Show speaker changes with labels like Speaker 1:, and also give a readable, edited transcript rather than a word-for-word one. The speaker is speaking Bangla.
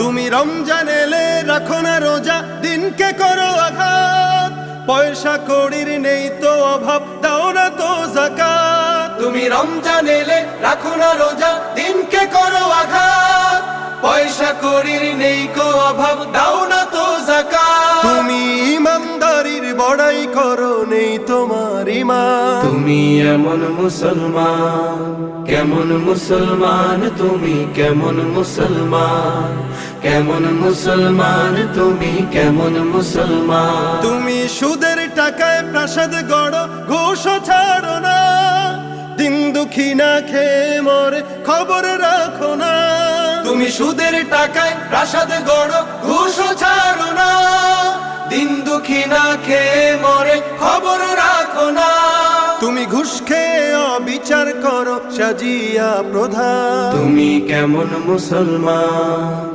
Speaker 1: তুমি রমজান এলে রাখো না রোজা, দিনকে করো আঘাত, পয়সা কড়ির নেই তো অভাব, দাও না তো যাকাত। তুমি রমজান এলে রাখো না রোজা, দিনকে করো আঘাত, পয়সা কড়ির নেই কো অভাব, দাও না তো যাকাত। তুমি ইমানদারির বড়াই করো, নেই তোমার ঈমান।
Speaker 2: তুমি এমন মুসলমান, কেমন মুসলমান তুমি, কেমন মুসলমান, কেমন মুসলমান তুমি, কেমন মুসলমান।
Speaker 1: তুমি সুদের টাকায় প্রাসাদ গড়ো, ঘুষও ছাড়ো না, দিন দুঃখী না খেয়ে মরে খবর রাখো না। তুমি সুদের টাকায় প্রাসাদ গড়ো, ঘুষও ছাড়ো না, দিন দুঃখী না খেয়ে মরে খবর রাখো না। তুমি ঘুষ খেয়ে অবিচার করো, সাজিয়া প্রধান।
Speaker 2: তুমি কেমন মুসলমান।